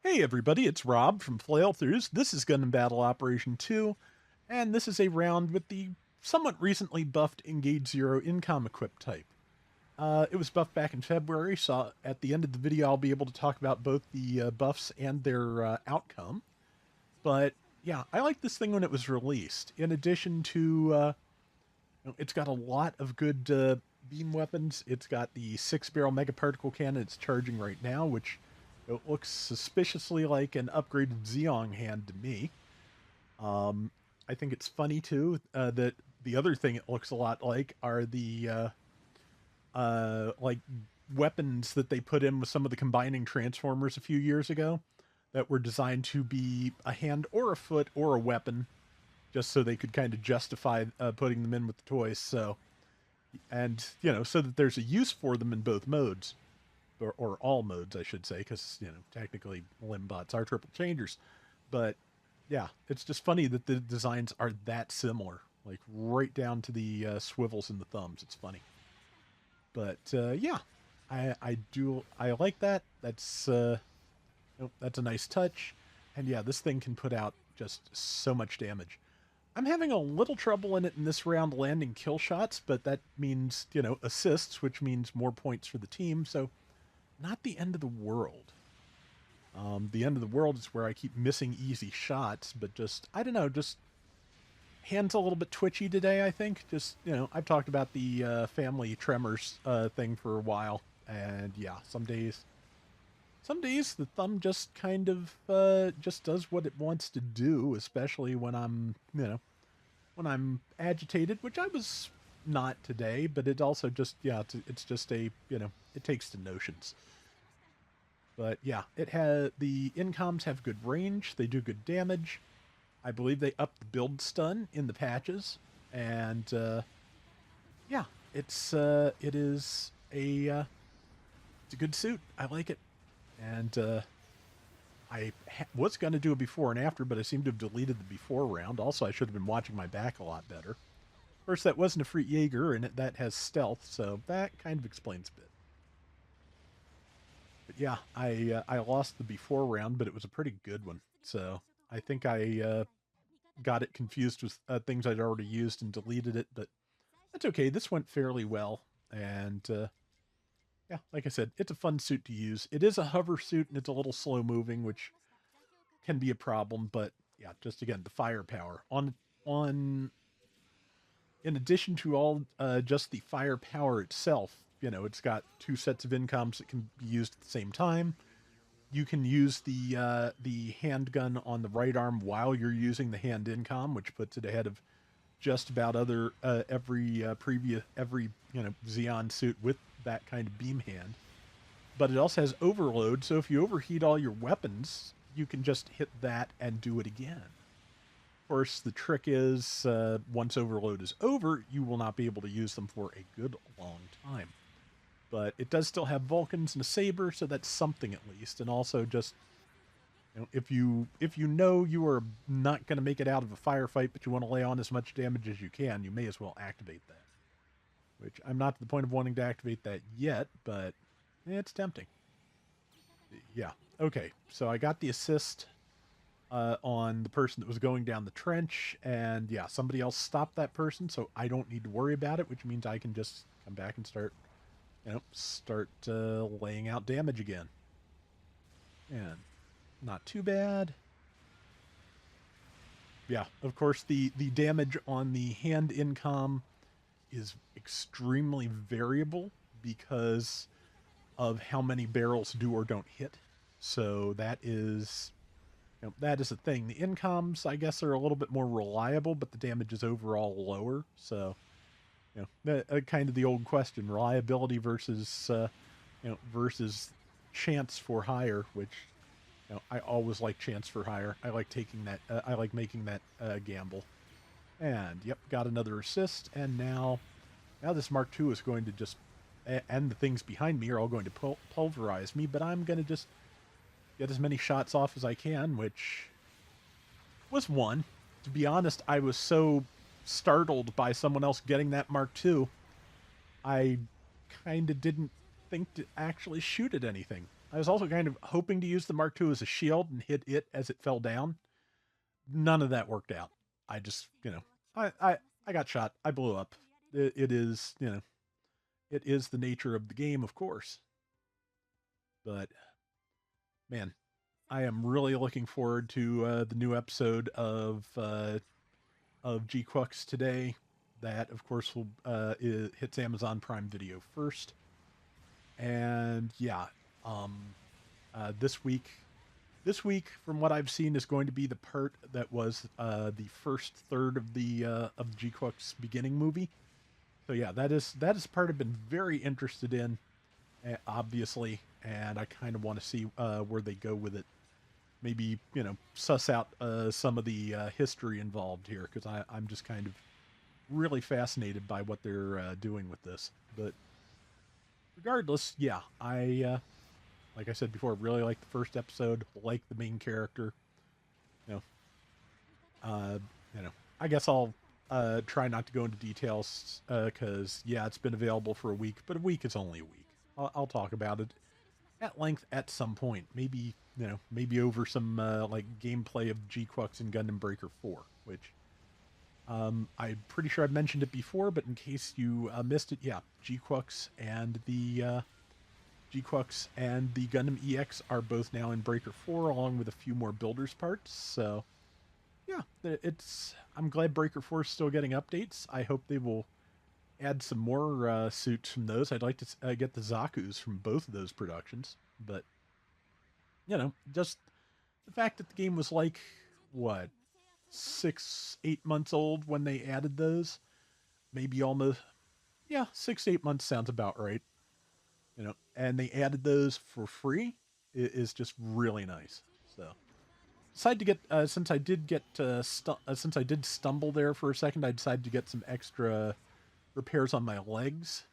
Hey everybody, it's Rob from Flailthroughs. This is Gundam Battle Operation 2, and this is a round with the somewhat recently buffed Engage Zero INCOM equip type. It was buffed back in February, so at the end of the video I'll be able to talk about both the buffs and their outcome. But yeah, I like this thing when it was released. In addition to, it's got a lot of good beam weapons. It's got the 6-barrel megaparticle cannon it's charging right now, which it looks suspiciously like an upgraded Zeong hand to me. I think it's funny too that the other thing it looks a lot like are the like weapons that they put in with some of the combining transformers a few years ago that were designed to be a hand or a foot or a weapon, just so they could kind of justify putting them in with the toys. So, and so that there's a use for them in both modes. Or all modes, I should say, because technically limbots are triple changers, but yeah, it's just funny that the designs are that similar, like right down to the swivels and the thumbs. It's funny, but yeah, I like that. That's a nice touch, and yeah, this thing can put out just so much damage. I'm having a little trouble in it in this round landing kill shots, but that means assists, which means more points for the team. So not the end of the world. The end of the world is where I keep missing easy shots, but just, I don't know, just hands a little bit twitchy today, I think. Just, I've talked about the family tremors thing for a while, and yeah, some days the thumb just kind of just does what it wants to do, especially when when I'm agitated, which I was not today, but it also just, yeah, it's just it takes to notions. But yeah, it has the incoms have good range. They do good damage. I believe they upped the build stun in the patches, and yeah, it's a good suit. I like it, and was going to do a before and after, but I seem to have deleted the before round. Also, I should have been watching my back a lot better. Of course, that wasn't a free Jaeger, and that has stealth, so that kind of explains a bit. But yeah, I lost the before round, but it was a pretty good one. So I think I got it confused with things I'd already used and deleted it, but that's okay. This went fairly well, and yeah, like I said, it's a fun suit to use. It is a hover suit, and it's a little slow moving, which can be a problem. But yeah, just again, the firepower on in addition to all just the firepower itself. It's got two sets of incoms that can be used at the same time. You can use the handgun on the right arm while you're using the hand incom, which puts it ahead of just about every Xeon suit with that kind of beam hand. But it also has overload, so if you overheat all your weapons, you can just hit that and do it again. Of course, the trick is once overload is over, you will not be able to use them for a good long time. But it does still have Vulcans and a saber, so that's something at least. And also just if you are not going to make it out of a firefight, but you want to lay on as much damage as you can, you may as well activate that. Which I'm not to the point of wanting to activate that yet, but it's tempting. Yeah. Okay. So I got the assist on the person that was going down the trench, and yeah, somebody else stopped that person, so I don't need to worry about it, which means I can just come back and start laying out damage again. And not too bad. Yeah, of course, the damage on the hand incom is extremely variable because of how many barrels do or don't hit. So that is a thing. The incoms, I guess, are a little bit more reliable, but the damage is overall lower. So, kind of the old question: reliability versus chance for higher. Which, I always like chance for higher. I like taking that. I like making that gamble. And yep, got another assist. And now this Mark II is going to just, and the things behind me are all going to pulverize me. But I'm going to just get as many shots off as I can, which was one. To be honest, I was so startled by someone else getting that Mark II, I kind of didn't think to actually shoot at anything. I was also kind of hoping to use the Mark II as a shield and hit it as it fell down. None of that worked out. I just, I got shot. I blew up. It is, it is the nature of the game, of course. But man, I am really looking forward to the new episode of G-Quux today. That, of course, will hits Amazon Prime Video first. And yeah, um, this week, from what I've seen, is going to be the part that was the first third of the G-Quux beginning movie. So yeah, that is part I've been very interested in, obviously, and I kind of want to see where they go with it. Maybe suss out some of the history involved here because I'm just kind of really fascinated by what they're doing with this. But regardless, yeah, I like I said before, really like the first episode, like the main character. You know, uh, you know, I guess I'll try not to go into details because yeah, it's been available for a week, but a week is only a week. I'll talk about it at length at some point. Maybe maybe over some like gameplay of G-Quux and Gundam Breaker 4, which I'm pretty sure I've mentioned it before, but in case you missed it, yeah, G-Quux and the Gundam EX are both now in Breaker 4, along with a few more builders parts. So yeah, it's. I'm glad Breaker 4 is still getting updates. I hope they will add some more suits from those. I'd like to get the Zaku's from both of those productions, but just the fact that the game was like what 6, 8 months old when they added those, maybe almost, yeah, 6, 8 months sounds about right. And they added those for free. It is just really nice. So decided to get since I did stumble there for a second, I decided to get some extra repairs on my legs.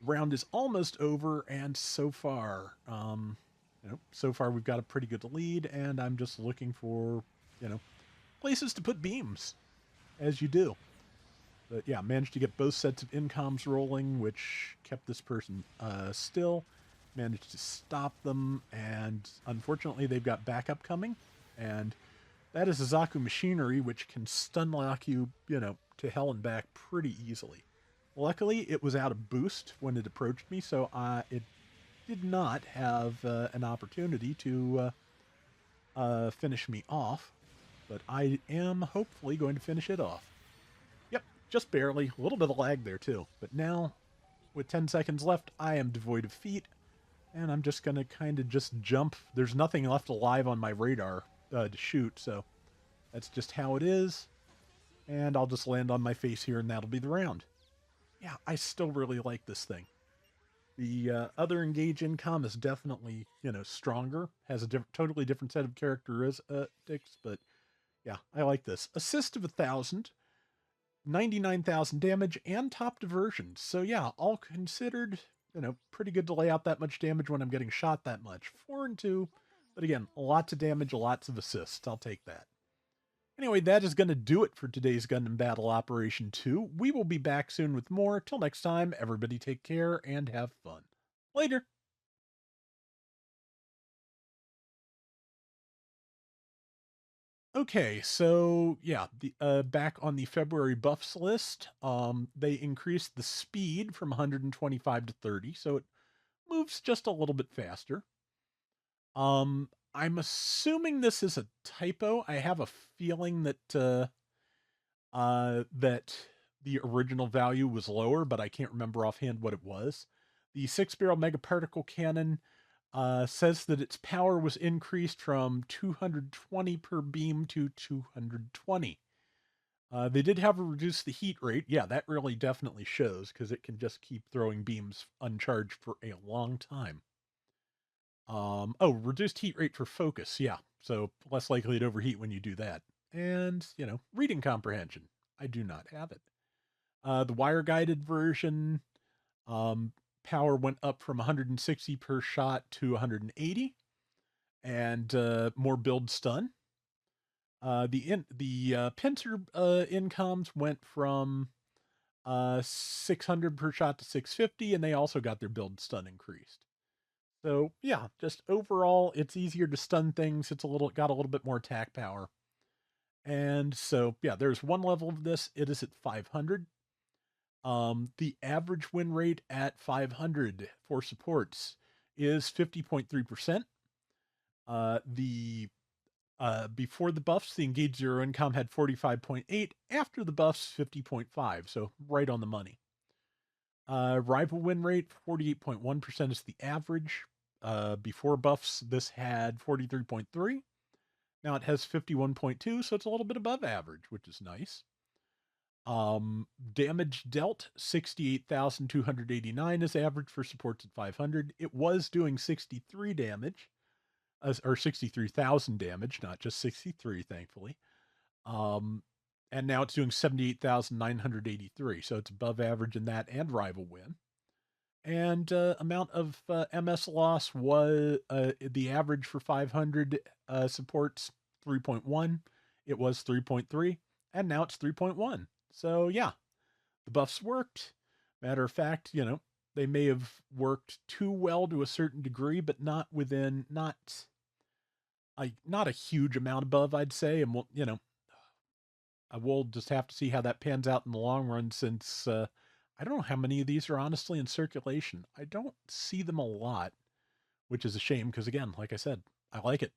Round is almost over, and so far we've got a pretty good lead, and I'm just looking for places to put beams, as you do. But yeah, managed to get both sets of INCOMs rolling, which kept this person still. Managed to stop them, and unfortunately they've got backup coming, and that is a Zaku machinery, which can stun lock you, to hell and back pretty easily. Luckily, it was out of boost when it approached me, so it did not have an opportunity to finish me off, but I am hopefully going to finish it off. Yep, just barely. A little bit of lag there, too. But now, with 10 seconds left, I am devoid of feet, and I'm just going to kind of just jump. There's nothing left alive on my radar to shoot, so that's just how it is. And I'll just land on my face here, and that'll be the round. Yeah, I still really like this thing. The other Engage INCOM is definitely, stronger, has a totally different set of characteristics, but yeah, I like this. Assist of 1,000, 99,000 damage, and top diversion. So yeah, all considered, pretty good to lay out that much damage when I'm getting shot that much. 4 and 2, but again, lots of damage, lots of assists. I'll take that. Anyway, that is going to do it for today's Gundam Battle Operation 2. We will be back soon with more. Till next time, everybody take care and have fun. Later. Okay, so yeah, the back on the February buffs list, they increased the speed from 125 to 30, so it moves just a little bit faster. I'm assuming this is a typo. I have a feeling that that the original value was lower, but I can't remember offhand what it was. The 6-barrel megaparticle cannon says that its power was increased from 220 per beam to 220. They did have to reduce the heat rate. Yeah, that really definitely shows because it can just keep throwing beams uncharged for a long time. Reduced heat rate for focus. Yeah, so less likely to overheat when you do that. And, reading comprehension. I do not have it. The wire guided version, power went up from 160 per shot to 180, and more build stun. The pincer INCOMs went from 600 per shot to 650, and they also got their build stun increased. So yeah, just overall, it's easier to stun things. It's got a little bit more attack power. And so yeah, there's one level of this. It is at 500. The average win rate at 500 for supports is 50.3%. The Before the buffs, the engaged zero income had 45.8. After the buffs, 50.5. So right on the money. Rival win rate 48.1% is the average. Before buffs, this had 43.3. Now it has 51.2, so it's a little bit above average, which is nice. Damage dealt 68,289 is average for supports at 500. It was doing 63 damage, or 63,000 damage, not just 63, thankfully. Um, and now it's doing 78,983, so it's above average in that and rival win. And amount of MS loss was the average for 500 supports 3.1. It was 3.3, and now it's 3.1. So yeah, the buffs worked. Matter of fact, they may have worked too well to a certain degree, but not within not a huge amount above, I'd say. And we'll just have to see how that pans out in the long run, since I don't know how many of these are honestly in circulation. I don't see them a lot, which is a shame because, again, like I said, I like it.